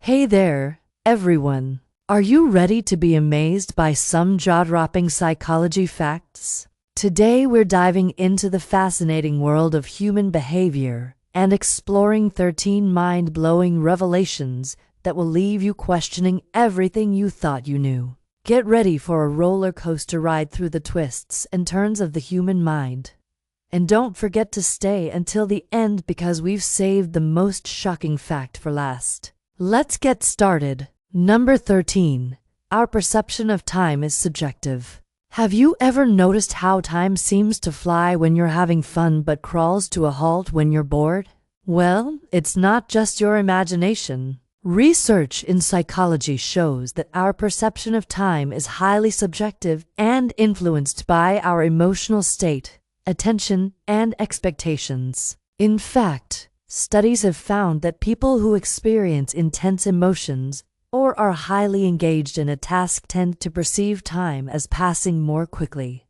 Hey there, everyone. Are you ready to be amazed by some jaw-dropping psychology facts? Today we're diving into the fascinating world of human behavior and exploring 13 mind-blowing revelations that will leave you questioning everything you thought you knew. Get ready for a roller coaster ride through the twists and turns of the human mind. And don't forget to stay until the end because we've saved the most shocking fact for last. Let's get started. Number 13. Our perception of time is subjective. Have you ever noticed how time seems to fly when you're having fun but crawls to a halt when you're bored? Well, it's not just your imagination. Research in psychology shows that our perception of time is highly subjective and influenced by our emotional state, attention, and expectations. In fact, studies have found that people who experience intense emotions or are highly engaged in a task tend to perceive time as passing more quickly.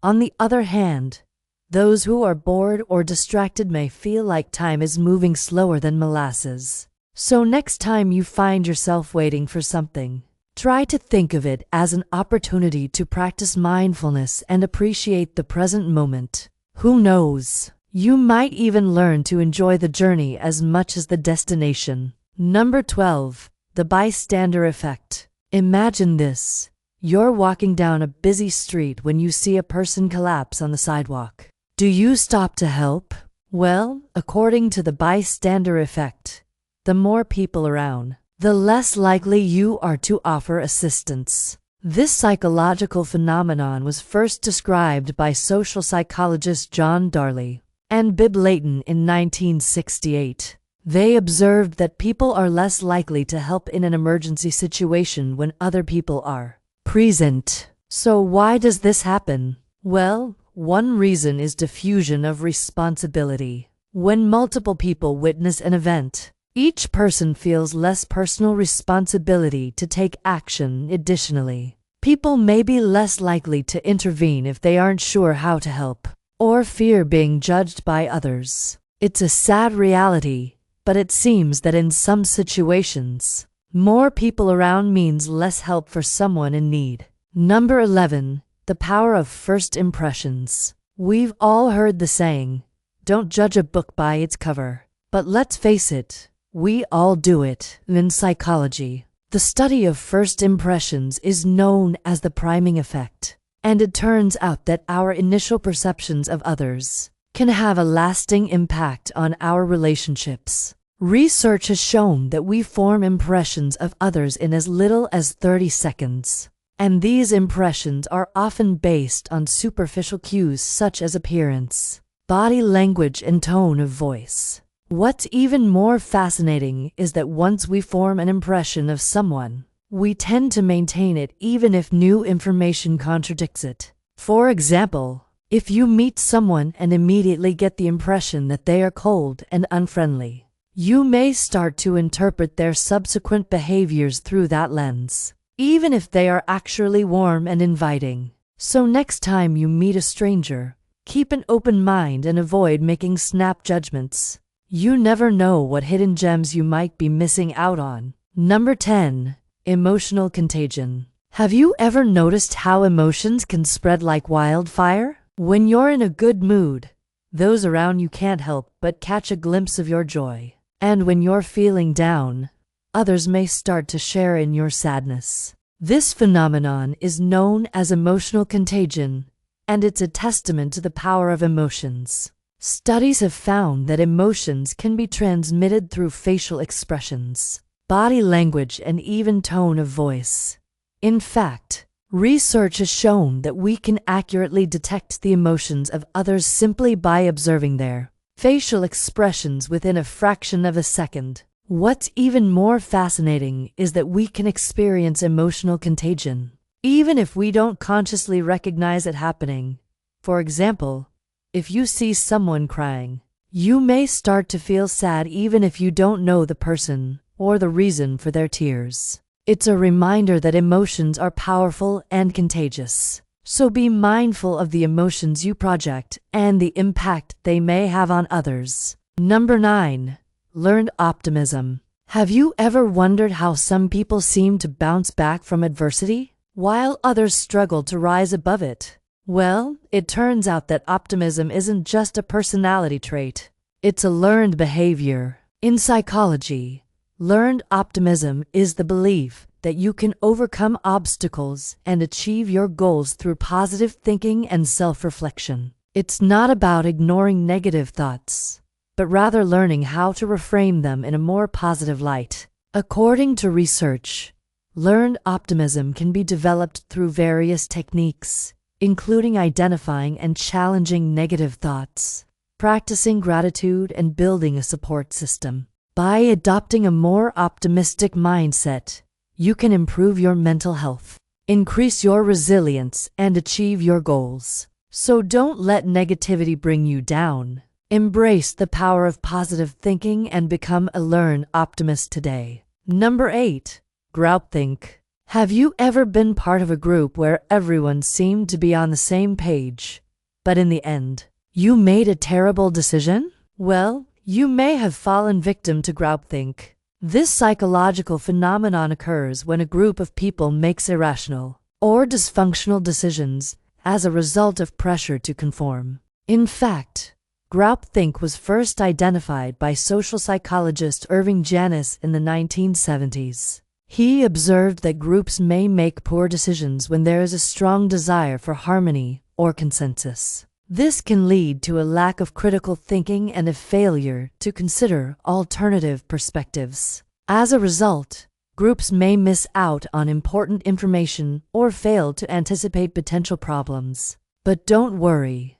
On the other hand, those who are bored or distracted may feel like time is moving slower than molasses. So next time you find yourself waiting for something, try to think of it as an opportunity to practice mindfulness and appreciate the present moment. Who knows? You might even learn to enjoy the journey as much as the destination. Number 12. The bystander effect. Imagine this. You're walking down a busy street when you see a person collapse on the sidewalk. Do you stop to help? Well, according to the bystander effect, the more people around, the less likely you are to offer assistance. This psychological phenomenon was first described by social psychologist John Darley and Bibb Layton in 1968. They observed that people are less likely to help in an emergency situation when other people are present. So why does this happen? Well, one reason is diffusion of responsibility. When multiple people witness an event, each person feels less personal responsibility to take action. Additionally, people may be less likely to intervene if they aren't sure how to help or fear being judged by others. It's a sad reality, but it seems that in some situations, more people around means less help for someone in need. Number 11. The power of first impressions. We've all heard the saying, "Don't judge a book by its cover." But let's face it, we all do it. In psychology, the study of first impressions is known as the priming effect. And it turns out that our initial perceptions of others can have a lasting impact on our relationships. Research has shown that we form impressions of others in as little as 30 seconds. And these impressions are often based on superficial cues such as appearance, body language, and tone of voice. What's even more fascinating is that once we form an impression of someone, we tend to maintain it even if new information contradicts it. For example, if you meet someone and immediately get the impression that they are cold and unfriendly, you may start to interpret their subsequent behaviors through that lens, even if they are actually warm and inviting. So next time you meet a stranger, keep an open mind and avoid making snap judgments. You never know what hidden gems you might be missing out on. Number 10. Emotional contagion. Have you ever noticed how emotions can spread like wildfire? When you're in a good mood, those around you can't help but catch a glimpse of your joy. And when you're feeling down, others may start to share in your sadness. This phenomenon is known as emotional contagion, and it's a testament to the power of emotions. Studies have found that emotions can be transmitted through facial expressions, body language, and even tone of voice. In fact, research has shown that we can accurately detect the emotions of others simply by observing their facial expressions within a fraction of a second. What's even more fascinating is that we can experience emotional contagion, even if we don't consciously recognize it happening. For example, if you see someone crying, you may start to feel sad even if you don't know the person or the reason for their tears. It's a reminder that emotions are powerful and contagious. So be mindful of the emotions you project and the impact they may have on others. Number 9. Learned optimism. Have you ever wondered how some people seem to bounce back from adversity, while others struggle to rise above it? Well, it turns out that optimism isn't just a personality trait. It's a learned behavior. In psychology, learned optimism is the belief that you can overcome obstacles and achieve your goals through positive thinking and self-reflection. It's not about ignoring negative thoughts, but rather learning how to reframe them in a more positive light. According to research, learned optimism can be developed through various techniques, including identifying and challenging negative thoughts, practicing gratitude, and building a support system. By adopting a more optimistic mindset, you can improve your mental health, increase your resilience, and achieve your goals. So don't let negativity bring you down. Embrace the power of positive thinking and become a learned optimist today. Number 8. Groupthink. Have you ever been part of a group where everyone seemed to be on the same page, but in the end, you made a terrible decision? Well, you may have fallen victim to groupthink. This psychological phenomenon occurs when a group of people makes irrational or dysfunctional decisions as a result of pressure to conform. In fact, groupthink was first identified by social psychologist Irving Janis in the 1970s. He observed that groups may make poor decisions when there is a strong desire for harmony or consensus. This can lead to a lack of critical thinking and a failure to consider alternative perspectives. As a result, groups may miss out on important information or fail to anticipate potential problems. But don't worry,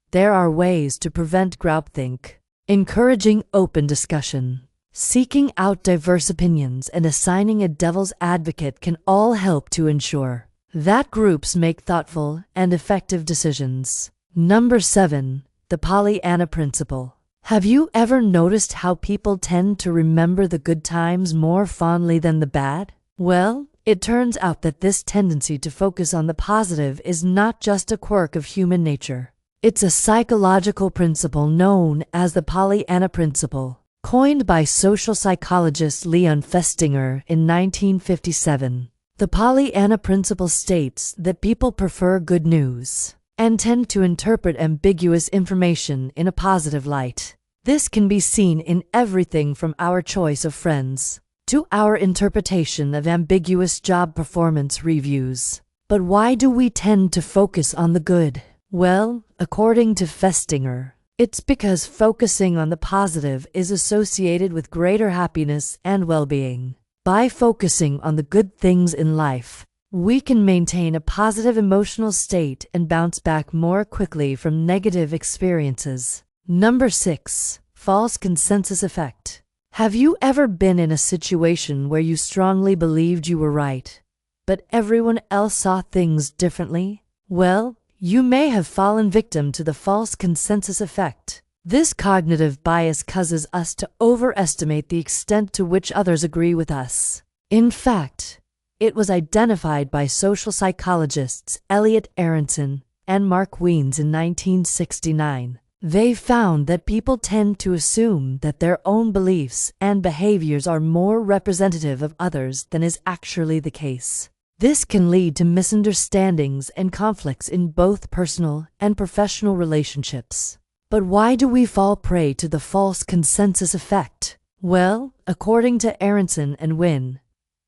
there are ways to prevent groupthink. Encouraging open discussion, seeking out diverse opinions, and assigning a devil's advocate can all help to ensure that groups make thoughtful and effective decisions. Number 7. The Pollyanna Principle. Have you ever noticed how people tend to remember the good times more fondly than the bad? Well, it turns out that this tendency to focus on the positive is not just a quirk of human nature. It's a psychological principle known as the Pollyanna Principle, coined by social psychologist Leon Festinger in 1957. The Pollyanna Principle states that people prefer good news and tend to interpret ambiguous information in a positive light. This can be seen in everything from our choice of friends to our interpretation of ambiguous job performance reviews. But why do we tend to focus on the good? Well, according to Festinger, it's because focusing on the positive is associated with greater happiness and well-being. By focusing on the good things in life, we can maintain a positive emotional state and bounce back more quickly from negative experiences. Number 6. False consensus effect. Have you ever been in a situation where you strongly believed you were right, but everyone else saw things differently? Well, you may have fallen victim to the false consensus effect. This cognitive bias causes us to overestimate the extent to which others agree with us. In fact, it was identified by social psychologists Elliot Aronson and Mark Wiens in 1969. They found that people tend to assume that their own beliefs and behaviors are more representative of others than is actually the case. This can lead to misunderstandings and conflicts in both personal and professional relationships. But why do we fall prey to the false consensus effect? Well, according to Aronson and Wynn,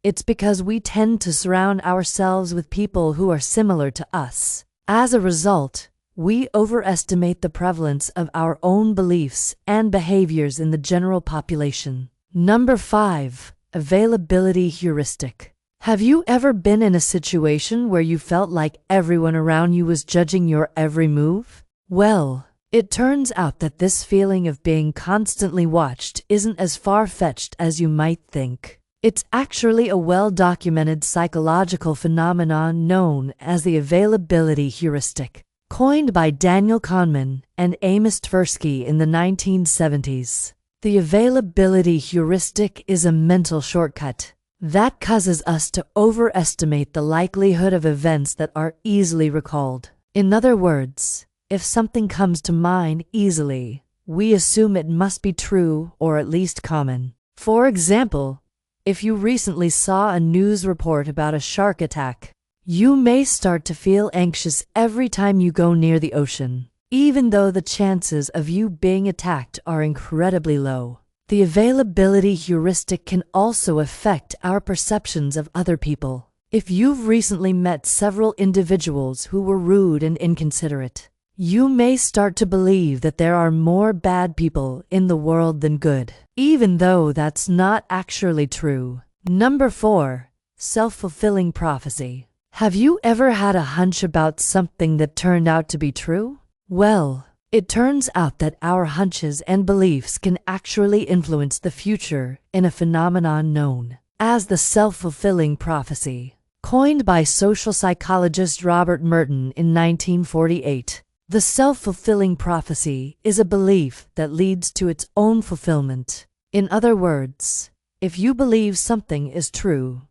it's because we tend to surround ourselves with people who are similar to us. As a result, we overestimate the prevalence of our own beliefs and behaviors in the general population. Number 5. Availability heuristic. Have you ever been in a situation where you felt like everyone around you was judging your every move? Well, it turns out that this feeling of being constantly watched isn't as far-fetched as you might think. It's actually a well-documented psychological phenomenon known as the availability heuristic, coined by Daniel Kahneman and Amos Tversky in the 1970s. The availability heuristic is a mental shortcut that causes us to overestimate the likelihood of events that are easily recalled. In other words, if something comes to mind easily, we assume it must be true or at least common. For example, if you recently saw a news report about a shark attack, you may start to feel anxious every time you go near the ocean, even though the chances of you being attacked are incredibly low. The availability heuristic can also affect our perceptions of other people. If you've recently met several individuals who were rude and inconsiderate, you may start to believe that there are more bad people in the world than good, even though that's not actually true. Number 4. Self-fulfilling prophecy. Have you ever had a hunch about something that turned out to be true? Well, it turns out that our hunches and beliefs can actually influence the future in a phenomenon known as the self-fulfilling prophecy. Coined by social psychologist Robert Merton in 1948, the self-fulfilling prophecy is a belief that leads to its own fulfillment. In other words, if you believe something is true,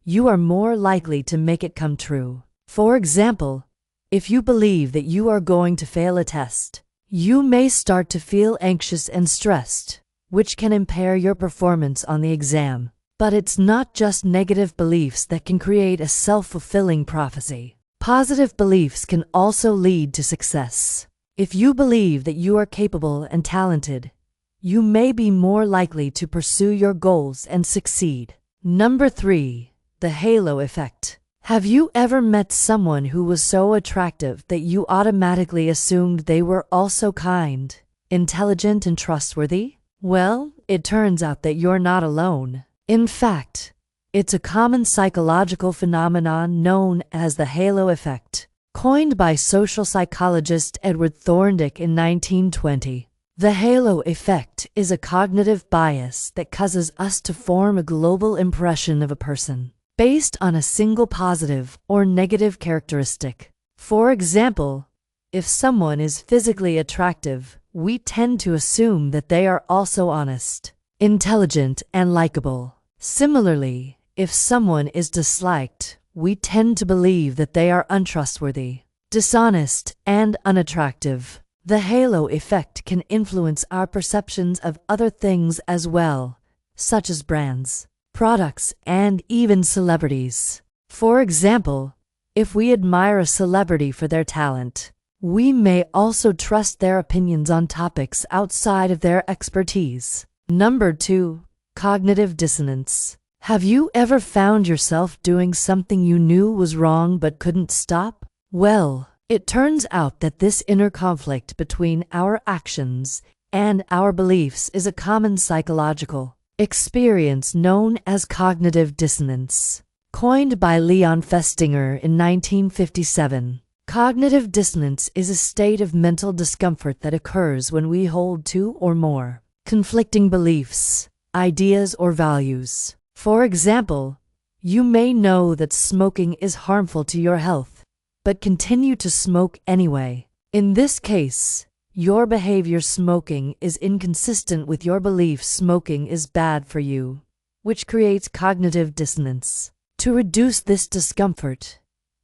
you are more likely to make it come true. For example, if you believe that you are going to fail a test, you may start to feel anxious and stressed, which can impair your performance on the exam. But it's not just negative beliefs that can create a self-fulfilling prophecy. Positive beliefs can also lead to success. If you believe that you are capable and talented, you may be more likely to pursue your goals and succeed. Number 3. The halo effect. Have you ever met someone who was so attractive that you automatically assumed they were also kind, intelligent, and trustworthy? Well, it turns out that you're not alone. In fact, it's a common psychological phenomenon known as the halo effect, coined by social psychologist Edward Thorndike in 1920. The halo effect is a cognitive bias that causes us to form a global impression of a person based on a single positive or negative characteristic. For example, if someone is physically attractive, we tend to assume that they are also honest, intelligent, and likable. Similarly, if someone is disliked, we tend to believe that they are untrustworthy, dishonest, and unattractive. The halo effect can influence our perceptions of other things as well, such as brands, products, and even celebrities. For example, if we admire a celebrity for their talent, we may also trust their opinions on topics outside of their expertise. Number 2. Cognitive dissonance. Have you ever found yourself doing something you knew was wrong but couldn't stop? Well, it turns out that this inner conflict between our actions and our beliefs is a common psychological experience known as cognitive dissonance. Coined by Leon Festinger in 1957, cognitive dissonance is a state of mental discomfort that occurs when we hold two or more conflicting beliefs, ideas, or values. For example, you may know that smoking is harmful to your health, but continue to smoke anyway. In this case, your behavior smoking is inconsistent with your belief smoking is bad for you, which creates cognitive dissonance. To reduce this discomfort,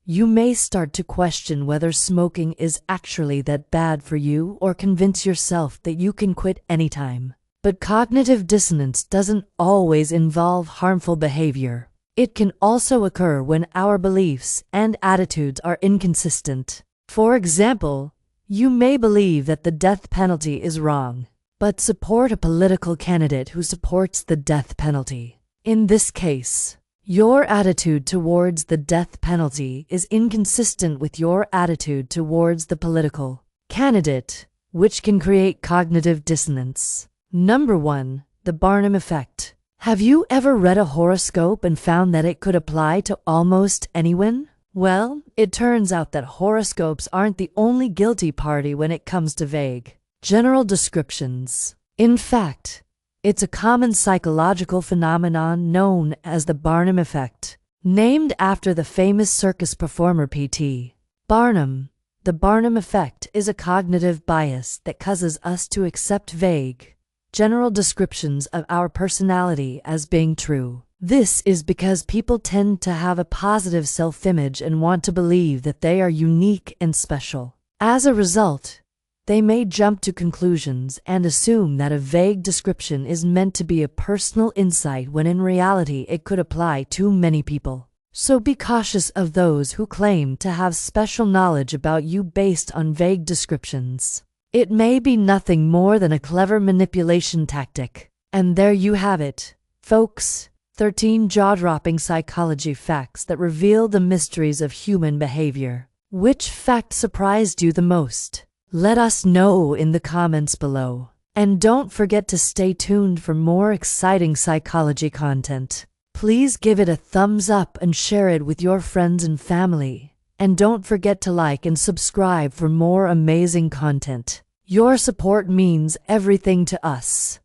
you may start to question whether smoking is actually that bad for you or convince yourself that you can quit anytime. But cognitive dissonance doesn't always involve harmful behavior. It can also occur when our beliefs and attitudes are inconsistent. For example, you may believe that the death penalty is wrong, but support a political candidate who supports the death penalty. In this case, your attitude towards the death penalty is inconsistent with your attitude towards the political candidate, which can create cognitive dissonance. Number 1. The Barnum effect. Have you ever read a horoscope and found that it could apply to almost anyone? Well, it turns out that horoscopes aren't the only guilty party when it comes to vague, general descriptions. In fact, it's a common psychological phenomenon known as the Barnum effect, named after the famous circus performer P.T. Barnum. The Barnum effect is a cognitive bias that causes us to accept vague, general descriptions of our personality as being true. This is because people tend to have a positive self-image and want to believe that they are unique and special. As a result, They may jump to conclusions and assume that a vague description is meant to be a personal insight when in reality it could apply to many people. So be cautious of those who claim to have special knowledge about you based on vague descriptions. It may be nothing more than a clever manipulation tactic. And there you have it, folks. 13 jaw-dropping psychology facts that reveal the mysteries of human behavior. Which fact surprised you the most? Let us know in the comments below. And don't forget to stay tuned for more exciting psychology content. Please give it a thumbs up and share it with your friends and family. And don't forget to like and subscribe for more amazing content. Your support means everything to us.